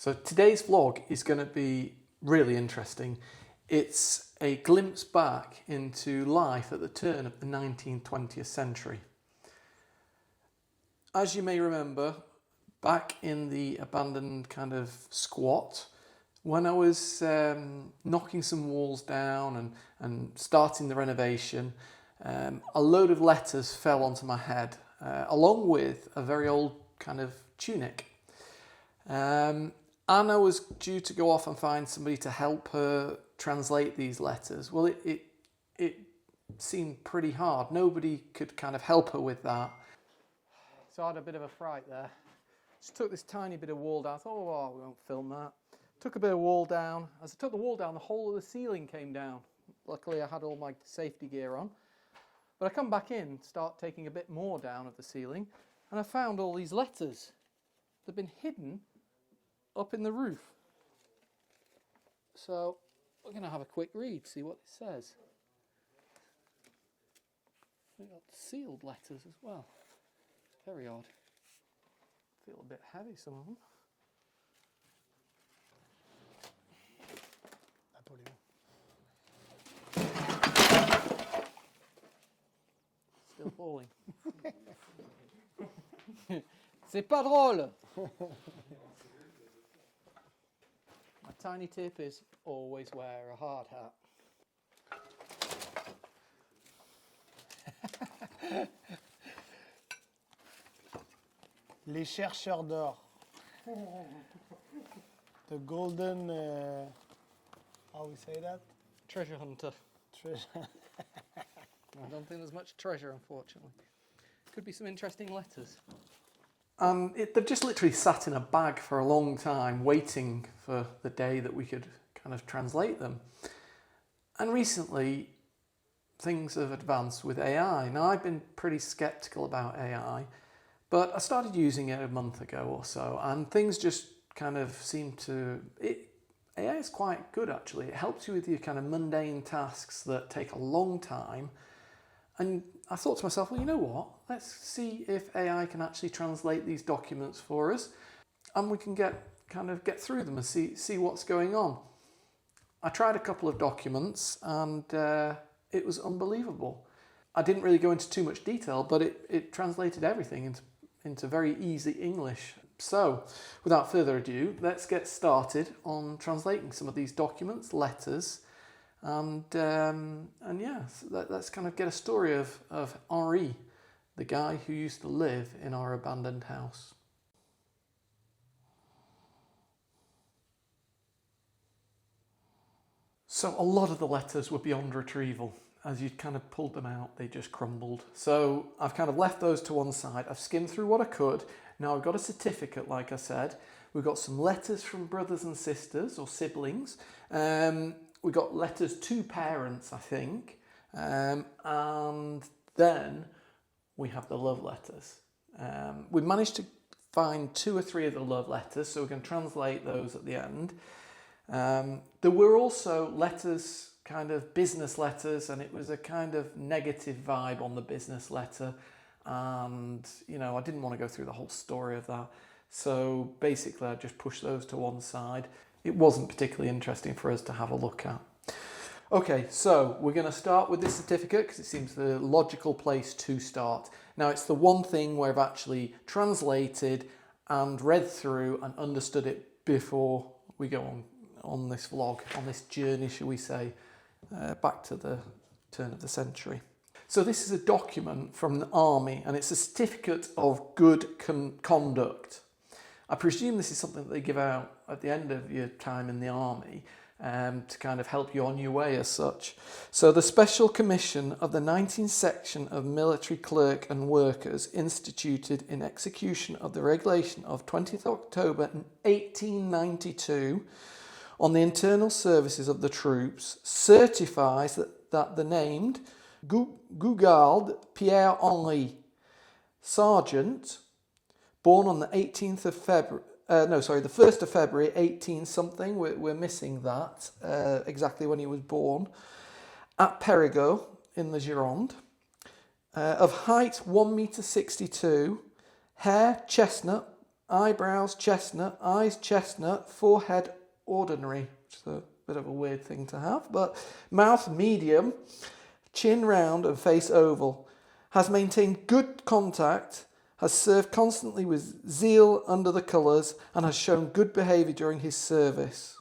So today's vlog is going to be really interesting. It's a glimpse back into life at the turn of the 19th, 20th century. As you may remember, back in the abandoned kind of squat, when I was knocking some walls down and starting the renovation, a load of letters fell onto my head, along with a very old kind of tunic. Anna was due to go off and find somebody to help her translate these letters. Well, it seemed pretty hard. Nobody could kind of help her with that. So I had a bit of a fright there. Just took this tiny bit of wall down. I thought, oh, we won't film that. Took a bit of wall down. As I took the wall down, the whole of the ceiling came down. Luckily, I had all my safety gear on. But I come back in, start taking a bit more down of the ceiling, and I found all these letters that had been hidden up in the roof. So we're going to have a quick read, see what it says. We've got sealed letters as well. Very odd. Feel a bit heavy, some of them. Still falling. C'est pas drôle. My tiny tip is always wear a hard hat. Les chercheurs d'or. The golden, how we say that? Treasure hunter. Treasure. I don't think there's much treasure, unfortunately. Could be some interesting letters. They've just literally sat in a bag for a long time, waiting for the day that we could kind of translate them. And recently, things have advanced with AI. Now, I've been pretty skeptical about AI, but I started using it a month ago or so, and things just kind of seem to... AI is quite good, actually. It helps you with your kind of mundane tasks that take a long time. And I thought to myself, well, you know what? Let's see if AI can actually translate these documents for us, and we can get through them and see what's going on. I tried a couple of documents, and it was unbelievable. I didn't really go into too much detail, but it translated everything into very easy English. So, without further ado, let's get started on translating some of these documents, letters, and yeah, so let's kind of get a story of Henri, the guy who used to live in our abandoned house. So a lot of the letters were beyond retrieval. As you kind of pulled them out, they just crumbled. So I've kind of left those to one side. I've skimmed through what I could. Now I've got a certificate, like I said. We've got some letters from brothers and sisters or siblings. We've got letters to parents, I think. And then we have the love letters. We managed to find 2 or 3 of the love letters, so we can translate those at the end. There were also letters, kind of business letters, and it was a kind of negative vibe on the business letter. And, you know, I didn't want to go through the whole story of that. So basically I just pushed those to one side. It wasn't particularly interesting for us to have a look at. Okay, so we're going to start with this certificate because it seems the logical place to start. Now it's the one thing where I've actually translated and read through and understood it before we go on this vlog, on this journey, shall we say, back to the turn of the century. So this is a document from the army, and it's a certificate of good conduct. I presume this is something that they give out at the end of your time in the army to kind of help you on your way as such. So the Special Commission of the 19th Section of Military Clerk and Workers instituted in execution of the regulation of 20th October 1892 on the internal services of the troops certifies that the named Gougarde Pierre-Henri, Sergeant, born on the 1st of February 18 something, we're missing that, exactly when he was born, at Périgueux in the Gironde, of height 1.62 m, hair chestnut eyebrows chestnut, eyes chestnut, forehead ordinary, which is a bit of a weird thing to have, but mouth medium, chin round and face oval. Has maintained good contact, has served constantly with zeal under the colours, and has shown good behaviour during his service.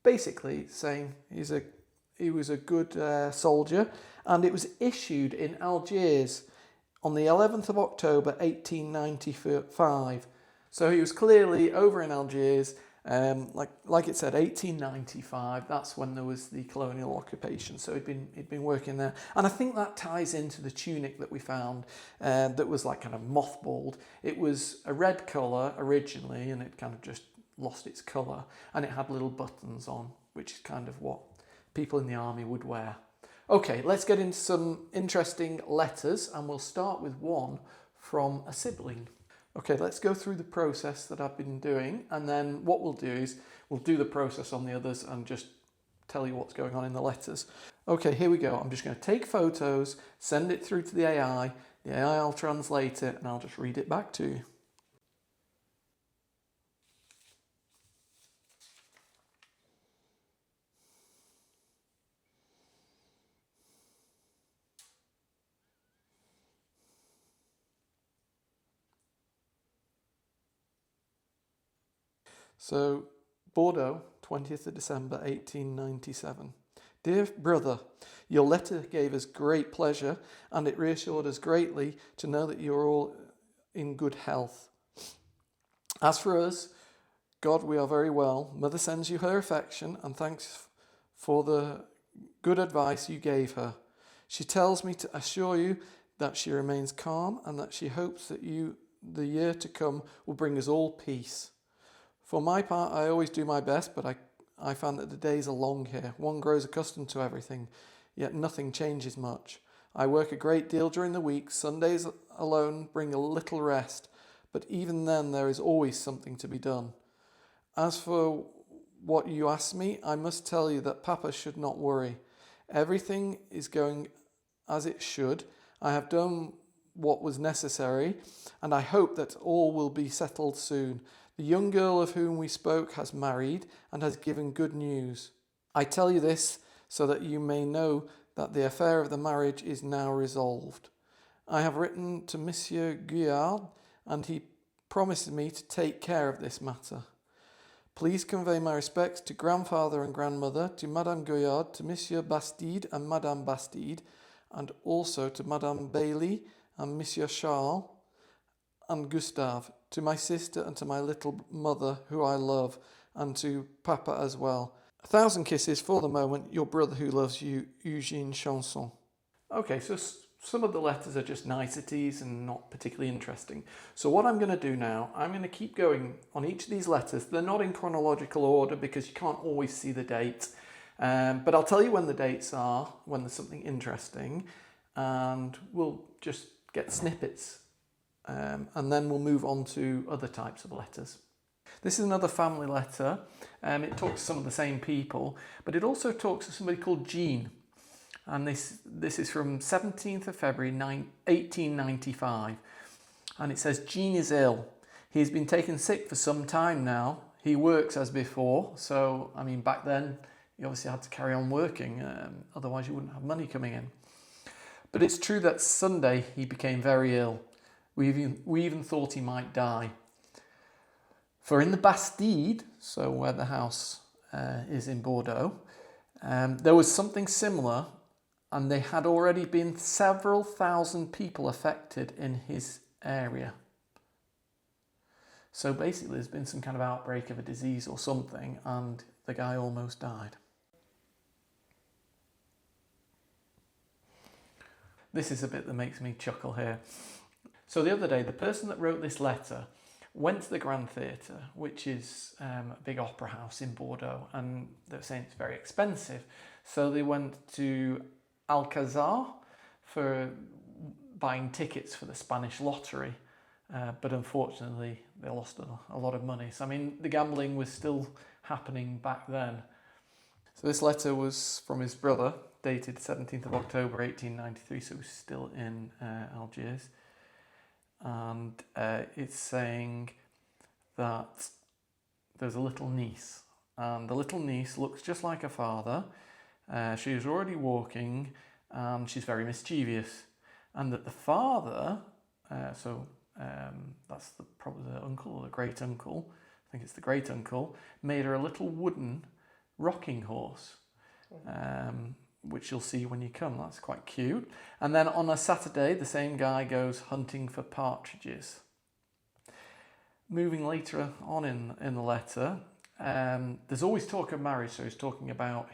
Basically saying he was a good soldier, and it was issued in Algiers on the 11th of October 1895. So he was clearly over in Algiers, like it said, 1895. That's when there was the colonial occupation. So he'd been working there, and I think that ties into the tunic that we found that was like kind of mothballed. It was a red colour originally, and it kind of just lost its colour, and it had little buttons on, which is kind of what people in the army would wear. Okay, let's get into some interesting letters, and we'll start with one from a sibling. Okay, let's go through the process that I've been doing, and then what we'll do is we'll do the process on the others and just tell you what's going on in the letters. Okay, here we go. I'm just going to take photos, send it through to the AI. The AI will translate it, and I'll just read it back to you. So, Bordeaux, 20th of December 1897. Dear brother, your letter gave us great pleasure, and it reassured us greatly to know that you are all in good health. As for us, God, we are very well. Mother sends you her affection and thanks for the good advice you gave her. She tells me to assure you that she remains calm and that she hopes that the year to come will bring us all peace. For my part, I always do my best, but I found that the days are long here. One grows accustomed to everything, yet nothing changes much. I work a great deal during the week. Sundays alone bring a little rest, but even then there is always something to be done. As for what you asked me, I must tell you that Papa should not worry. Everything is going as it should. I have done what was necessary, and I hope that all will be settled soon. The young girl of whom we spoke has married and has given good news. I tell you this so that you may know that the affair of the marriage is now resolved. I have written to Monsieur Guyard, and he promises me to take care of this matter. Please convey my respects to grandfather and grandmother, to Madame Guyard, to Monsieur Bastide and Madame Bastide, and also to Madame Bailey and Monsieur Charles and Gustave, to my sister and to my little mother, who I love, and to Papa as well. 1,000 kisses for the moment, your brother who loves you, Eugene Chanson. Okay, so some of the letters are just niceties and not particularly interesting. So what I'm going to do now, I'm going to keep going on each of these letters. They're not in chronological order because you can't always see the date. But I'll tell you when the dates are, when there's something interesting, and we'll just get snippets. And then we'll move on to other types of letters. This is another family letter. It talks to some of the same people, but it also talks to somebody called Jean. And this is from 17th of February 1895. And it says, Jean is ill. He's been taken sick for some time now. He works as before. So, I mean, back then, you obviously had to carry on working. Otherwise, you wouldn't have money coming in. But it's true that Sunday he became very ill. We even thought he might die. For in the Bastide, so where the house is in Bordeaux, there was something similar, and there had already been several thousand people affected in his area. So basically there's been some kind of outbreak of a disease or something, and the guy almost died. This is a bit that makes me chuckle here. So the other day, the person that wrote this letter went to the Grand Theatre, which is a big opera house in Bordeaux, and they're saying it's very expensive. So they went to Alcazar for buying tickets for the Spanish lottery, but unfortunately they lost a lot of money. So I mean, the gambling was still happening back then. So this letter was from his brother, dated 17th of October 1893, so he was still in Algiers. And it's saying that there's a little niece, and the little niece looks just like her father. She's already walking, and she's very mischievous. And that the father, that's probably the uncle or the great uncle, I think it's the great uncle, made her a little wooden rocking horse, which you'll see when you come. That's quite cute. And then on a Saturday, the same guy goes hunting for partridges. Moving later on in the letter, there's always talk of marriage, so he's talking about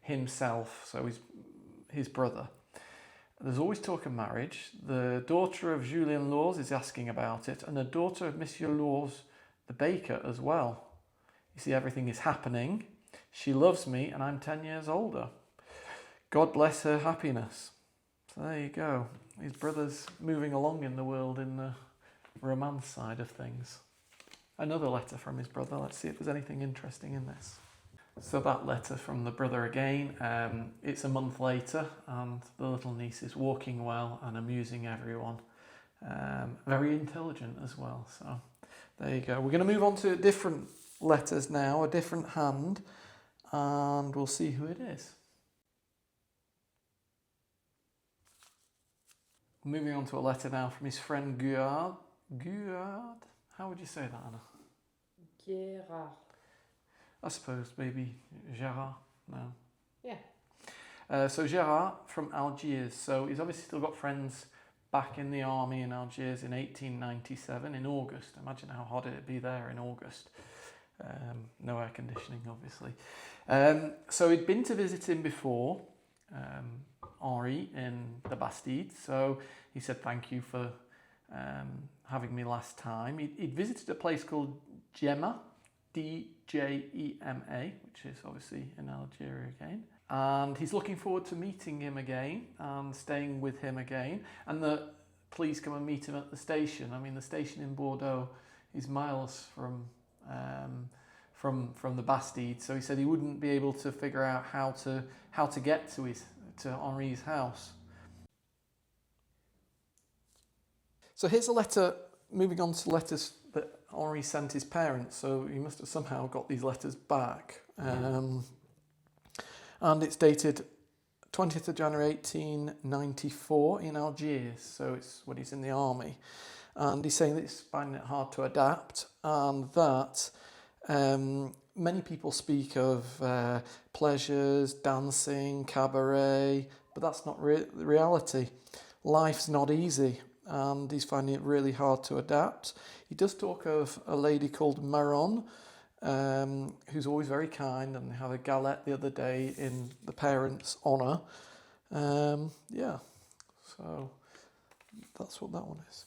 himself, so his brother. There's always talk of marriage. The daughter of Julien Lors is asking about it, and the daughter of Monsieur Lors, the baker, as well. You see, everything is happening. She loves me, and I'm 10 years older. God bless her happiness. So there you go. His brother's moving along in the world in the romance side of things. Another letter from his brother. Let's see if there's anything interesting in this. So that letter from the brother again, it's a month later, and the little niece is walking well and amusing everyone. Very intelligent as well. So there you go. We're going to move on to different letters now, a different hand, and we'll see who it is. Moving on to a letter now from his friend Guard. Guard? How would you say that, Anna? Gerard. I suppose maybe Gerard. No. Yeah. So Gerard from Algiers. So he's obviously still got friends back in the army in Algiers in 1897 in August. Imagine how hot it'd be there in August. No air conditioning, obviously. So he'd been to visit him before, Henri, in the Bastide. So he said thank you for having me last time. He'd visited a place called Djema, Djema, which is obviously in Algeria again. And he's looking forward to meeting him again and staying with him again. And please come and meet him at the station. I mean, the station in Bordeaux is miles from the Bastide. So he said he wouldn't be able to figure out how to get to Henri's house. So here's a letter, moving on to letters that Henri sent his parents, so he must have somehow got these letters back. And it's dated 20th of January 1894 in Algiers, so it's when he's in the army. And he's saying that he's finding it hard to adapt, and that many people speak of pleasures, dancing, cabaret, but that's not the reality. Life's not easy, and he's finding it really hard to adapt. He does talk of a lady called Maron, who's always very kind, and they had a galette the other day in the parents' honour. So that's what that one is.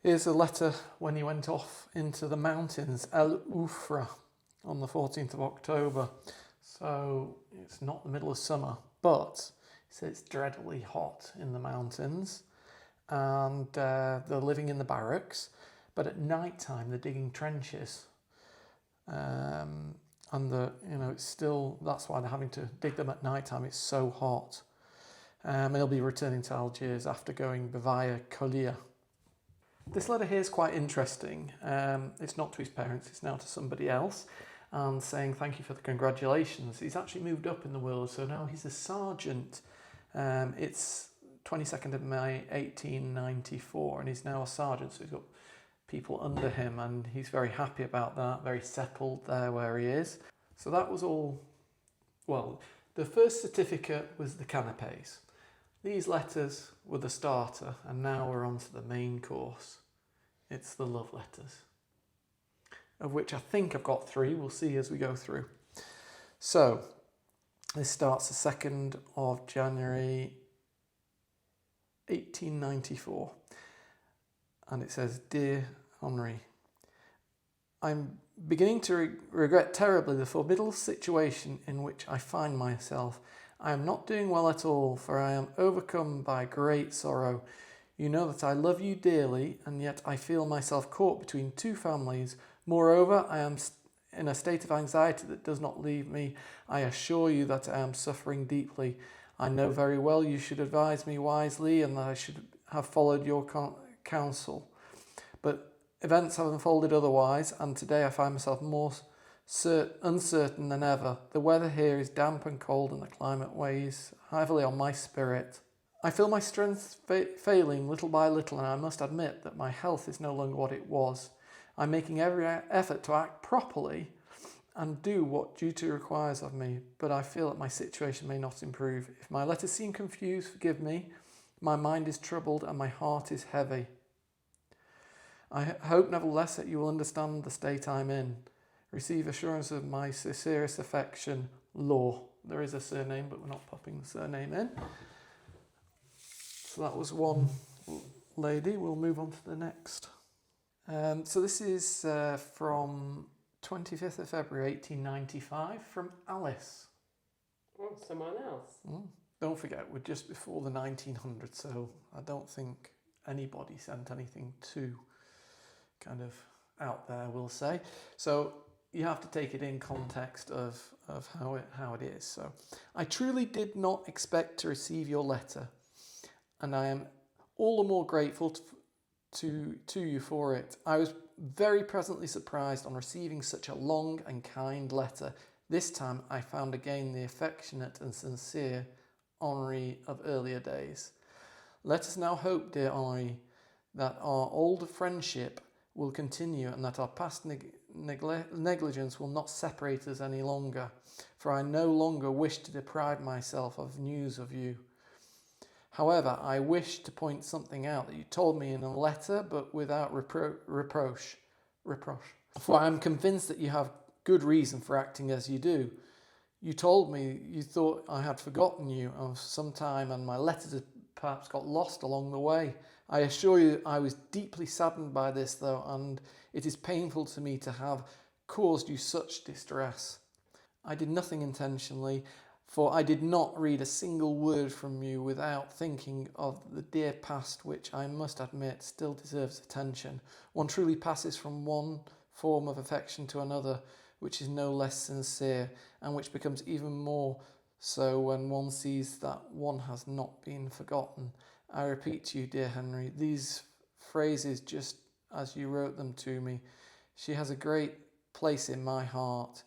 Here's a letter when he went off into the mountains, El Oufra, on the 14th of October. So it's not the middle of summer, but he said it's dreadfully hot in the mountains, and they're living in the barracks, but at night time they're digging trenches. And it's still, that's why they're having to dig them at night time. It's so hot. He'll be returning to Algiers after going via Collier. This letter here is quite interesting. It's not to his parents, it's now to somebody else, and saying thank you for the congratulations. He's actually moved up in the world, so now he's a sergeant. It's 22nd of May 1894, and he's now a sergeant, so he's got people under him, and he's very happy about that, very settled there where he is. So that was all. Well, the first certificate was the canapes. These letters were the starter, and now we're on to the main course. It's the love letters, of which I think I've got 3. We'll see as we go through. So this starts the 2nd of January 1894, and it says, Dear Henri, I'm beginning to regret terribly the formidable situation in which I find myself. I am not doing well at all, for I am overcome by great sorrow. You know that I love you dearly, and yet I feel myself caught between 2 families. Moreover, I am in a state of anxiety that does not leave me. I assure you that I am suffering deeply. I know very well you should advise me wisely, and that I should have followed your counsel. But Events have unfolded otherwise, and today I find myself more uncertain than ever. The weather here is damp and cold, and the climate weighs heavily on my spirit. I feel my strength failing little by little, and I must admit that my health is no longer what it was. I'm making every effort to act properly and do what duty requires of me, but I feel that my situation may not improve. If my letters seem confused, forgive me. My mind is troubled and my heart is heavy. I hope nevertheless that you will understand the state I'm in. Receive assurance of my sincerest affection, Law. There is a surname, but we're not popping the surname in. So that was one lady. We'll move on to the next. So this is from 25th of February 1895 from Alice. Oh, someone else. Don't forget, we're just before the 1900s, so I don't think anybody sent anything too kind of out there, we'll say. So you have to take it in context of how it is. So I truly did not expect to receive your letter, and I am all the more grateful to you for it. I was very pleasantly surprised on receiving such a long and kind letter. This time I found again the affectionate and sincere Henri of earlier days. Let us now hope, dear Henri, that our old friendship will continue and that our past negligence will not separate us any longer, for I no longer wish to deprive myself of news of you. However, I wish to point something out that you told me in a letter, but without reproach. For I am convinced that you have good reason for acting as you do. You told me you thought I had forgotten you of some time, and my letters perhaps got lost along the way. I assure you I was deeply saddened by this, though, and it is painful to me to have caused you such distress. I did nothing intentionally, for I did not read a single word from you without thinking of the dear past, which I must admit still deserves attention. One truly passes from one form of affection to another, which is no less sincere, and which becomes even more so when one sees that one has not been forgotten. I repeat to you, dear Henry, these phrases just as you wrote them to me. She has a great place in my heart.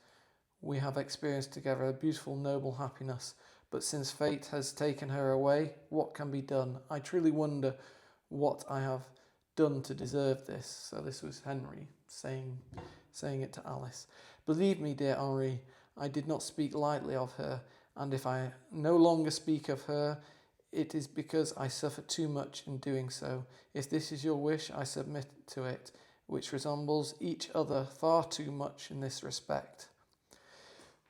We have experienced together a beautiful, noble happiness, but since fate has taken her away, what can be done? I truly wonder what I have done to deserve this. So this was Henry saying it to Alice. Believe me, dear Henri, I did not speak lightly of her, and if I no longer speak of her, it is because I suffer too much in doing so. If this is your wish, I submit to it, which resembles each other far too much in this respect.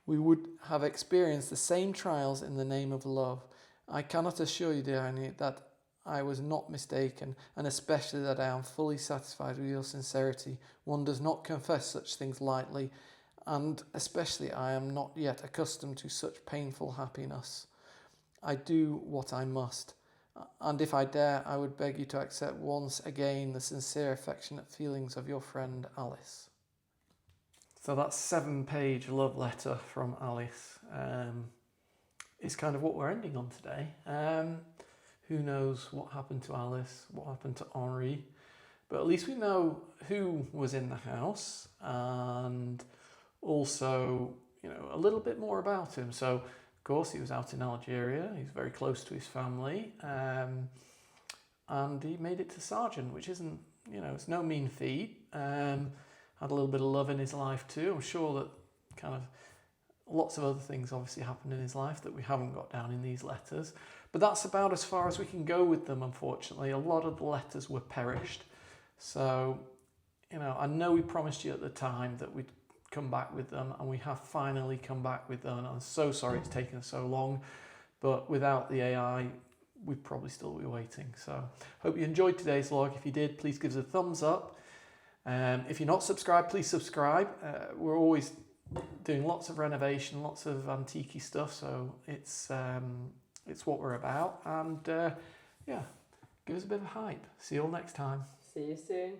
We would have experienced the same trials in the name of love. I cannot assure you, dear Henry, that I was not mistaken, and especially that I am fully satisfied with your sincerity. One does not confess such things lightly, and especially I am not yet accustomed to such painful happiness. I do what I must, and if I dare, I would beg you to accept once again the sincere, affectionate feelings of your friend Alice. So that 7-page love letter from Alice is kind of what we're ending on today. Who knows what happened to Alice, what happened to Henri, but at least we know who was in the house, and also, a little bit more about him. So, of course, he was out in Algeria. He's very close to his family, and he made it to sergeant, which isn't, it's no mean feat. Had a little bit of love in his life too. I'm sure that kind of lots of other things obviously happened in his life that we haven't got down in these letters. But that's about as far as we can go with them, unfortunately. A lot of the letters were perished. So, I know we promised you at the time that we'd come back with them, and we have finally come back with them. And I'm so sorry it's taken so long, but without the AI, we'd probably still be waiting. So, hope you enjoyed today's vlog. If you did, please give us a thumbs up. If you're not subscribed, please subscribe. We're always doing lots of renovation, lots of antique stuff, so it's what we're about. And give us a bit of hype. See you all next time. See you soon.